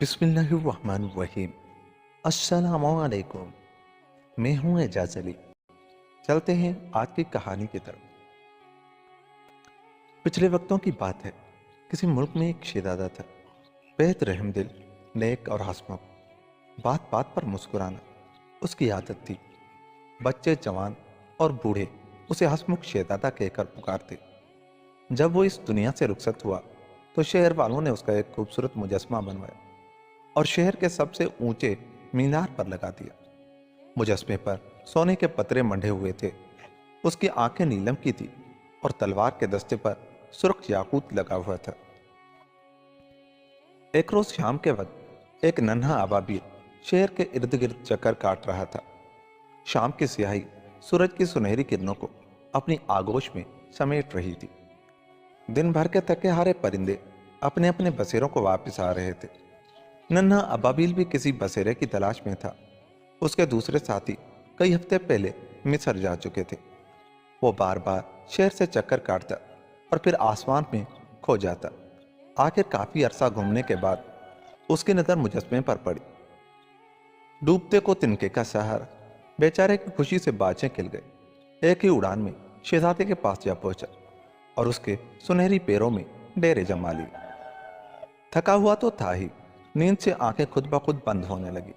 بسم اللہ الرحمن الرحیم۔ السلام علیکم، میں ہوں اعجاز علی۔ چلتے ہیں آج کی کہانی کی طرف۔ پچھلے وقتوں کی بات ہے، کسی ملک میں ایک شہزادہ تھا، بہت رحم دل، نیک اور ہنسمکھ، بات بات پر مسکرانا اس کی عادت تھی۔ بچے، جوان اور بوڑھے اسے ہنسمکھ شہزادہ کہہ کر پکارتے۔ جب وہ اس دنیا سے رخصت ہوا تو شہر والوں نے اس کا ایک خوبصورت مجسمہ بنوایا اور شہر کے سب سے اونچے مینار پر لگا دیا۔ مجسمے پر سونے کے پترے منڈے ہوئے تھے، اس کی آنکھیں نیلم کی تھی اور تلوار کے دستے پر سرخ یاقوت لگا ہوا تھا۔ ایک روز شام کے وقت ایک ننھا ابابیل شہر کے ارد گرد چکر کاٹ رہا تھا۔ شام کی سیاہی سورج کی سنہری کرنوں کو اپنی آگوش میں سمیٹ رہی تھی۔ دن بھر کے تھکے ہارے پرندے اپنے اپنے بسیروں کو واپس آ رہے تھے۔ ننھا ابابیل بھی کسی بسیرے کی تلاش میں تھا۔ اس کے دوسرے ساتھی کئی ہفتے پہلے مصر جا چکے تھے۔ وہ بار بار شہر سے چکر کاٹتا اور پھر آسمان میں کھو جاتا۔ آخر کافی عرصہ گھومنے کے بعد اس کی نظر مجسمے پر پڑی۔ ڈوبتے کو تنکے کا سہارا، بیچارے کی خوشی سے باجیں کھل گئے۔ ایک ہی اڑان میں شہزادے کے پاس جا پہنچا اور اس کے سنہری پیروں میں ڈیرے جما لی۔ تھکا ہوا تو تھا ہی، نیند سے آنکھیں خود بخود بند ہونے لگی۔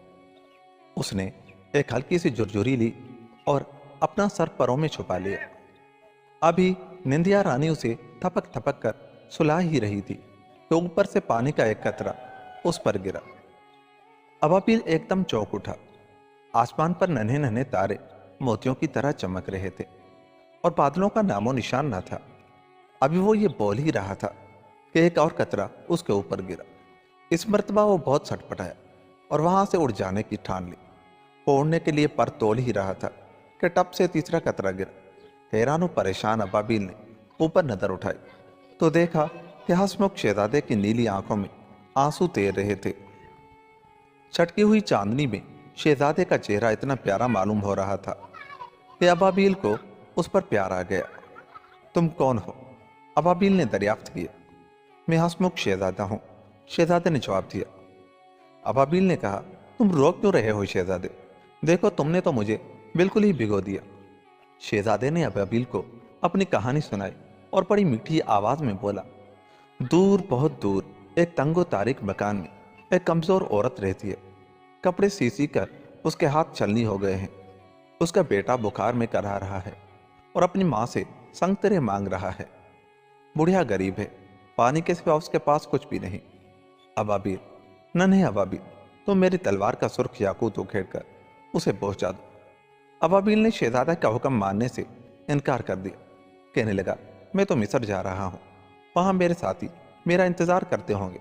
اس نے ایک ہلکی سی جھرجھری لی اور اپنا سر پروں میں چھپا لیا۔ ابھی نندیا رانی اسے تھپک تھپک کر سلا ہی رہی تھی کہ اوپر سے پانی کا ایک قطرہ اس پر گرا۔ ابابیل ایک دم چونک اٹھا۔ آسمان پر ننھے ننھے تارے موتیوں کی طرح چمک رہے تھے اور بادلوں کا نام و نشان نہ تھا۔ ابھی وہ یہ بول ہی رہا تھا کہ ایک اور قطرہ اس کے اوپر گرا۔ اس مرتبہ وہ بہت سٹ پٹایا اور وہاں سے اڑ جانے کی ٹھان لی۔ وہ اڑنے کے لیے پر تول ہی رہا تھا کہ ٹپ سے تیسرا قطرہ گرا۔ حیران و پریشان ابابیل نے اوپر نظر اٹھائی تو دیکھا کہ ہنسمکھ شہزادے کی نیلی آنکھوں میں آنسو تیر رہے تھے۔ چھٹکی ہوئی چاندنی میں شہزادے کا چہرہ اتنا پیارا معلوم ہو رہا تھا کہ ابابیل کو اس پر پیار آ گیا۔ تم کون ہو؟ ابابیل نے دریافت کیا۔ میں ہنسمکھ شہزادہ ہوں، شہزادے نے جواب دیا۔ ابابیل نے کہا، تم رو کیوں رہے ہو شہزادے؟ دیکھو تم نے تو مجھے بالکل ہی بھگو دیا۔ شہزادے نے ابابیل کو اپنی کہانی سنائی اور بڑی میٹھی آواز میں بولا، دور بہت دور ایک تنگ و تاریک مکان میں ایک کمزور عورت رہتی ہے۔ کپڑے سی سی کر اس کے ہاتھ چھلنی ہو گئے ہیں۔ اس کا بیٹا بخار میں کرا رہا ہے اور اپنی ماں سے سنگترے مانگ رہا ہے۔ بڑھیا غریب ہے، پانی کے سوا اس کے پاس کچھ بھی نہیں۔ ابابیل، ننھے ابابیل، تم میری تلوار کا سرخ یاقوت اکھیڑ کر اسے پہنچا دو۔ ابابیل نے شہزادہ کا حکم ماننے سے انکار کر دیا۔ کہنے لگا، میں تو مصر جا رہا ہوں، وہاں میرے ساتھی میرا انتظار کرتے ہوں گے۔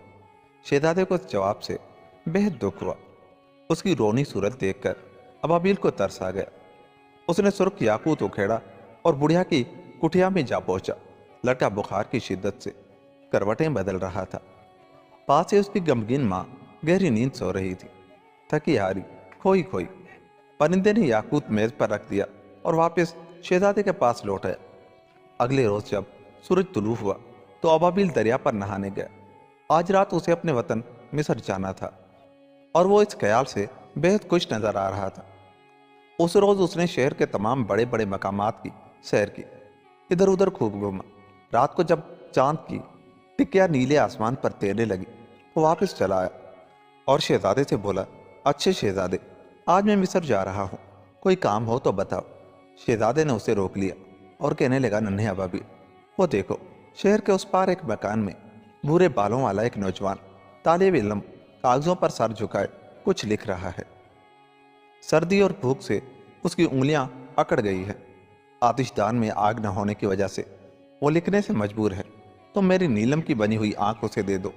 شہزادے کو اس جواب سے بہت دکھ ہوا۔ اس کی رونی صورت دیکھ کر ابابیل کو ترس آ گیا۔ اس نے سرخ یاقوت اکھیڑا اور بڑھیا کی کٹھیا میں جا پہنچا۔ لڑکا بخار کی شدت سے کروٹیں بدل رہا تھا۔ پاس سے اس کی غمگین ماں گہری نیند سو رہی تھی، تھکی ہاری، کھوئی کھوئی۔ پرندے نے یاقوت میز پر رکھ دیا اور واپس شہزادے کے پاس لوٹ آیا۔ اگلے روز جب سورج طلوع ہوا تو ابابیل دریا پر نہانے گیا۔ آج رات اسے اپنے وطن مصر جانا تھا اور وہ اس خیال سے بہت خوش نظر آ رہا تھا۔ اس روز اس نے شہر کے تمام بڑے بڑے مقامات کی سیر کی، ادھر ادھر خوب گھوما۔ رات کو جب چاند کی ٹکیا نیلے آسمان پر تیرنے لگی، وہ واپس چلا آیا اور شہزادے سے بولا، اچھے شہزادے، آج میں مصر جا رہا ہوں، کوئی کام ہو تو بتاؤ۔ شہزادے نے اسے روک لیا اور کہنے لگا، ننھے ابابیل، وہ دیکھو، شہر کے اس پار ایک مکان میں بھورے بالوں والا ایک نوجوان طالب علم کاغذوں پر سر جھکائے کچھ لکھ رہا ہے۔ سردی اور بھوک سے اس کی انگلیاں اکڑ گئی ہیں۔ آتش دان میں آگ نہ ہونے کی وجہ سے وہ لکھنے سے مجبور ہے۔ تم میری نیلم کی بنی ہوئی آنکھ اسے دے دو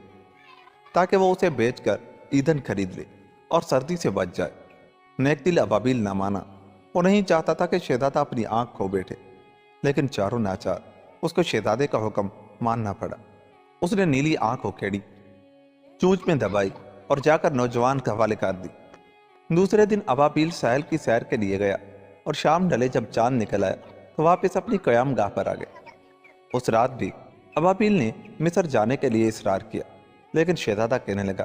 تاکہ وہ اسے بیچ کر ایندھن خرید لے اور سردی سے بچ جائے۔ نیک دل ابابیل نہ مانا۔ وہ نہیں چاہتا تھا کہ شہزادہ اپنی آنکھ کھو بیٹھے، لیکن چاروں ناچار اس کو شہزادے کا حکم ماننا پڑا۔ اس نے نیلی آنکھ اکھیڑی، چونچ میں دبائی اور جا کر نوجوان کے حوالے کر دی۔ دوسرے دن ابابیل ساحل کی سیر کے لیے گیا اور شام ڈھلے جب چاند نکل آیا تو واپس اپنی قیام گاہ پر آ گیا۔ اس رات بھی ابابیل نے مصر جانے کے لیے اصرار کیا، لیکن شہزادہ کہنے لگا،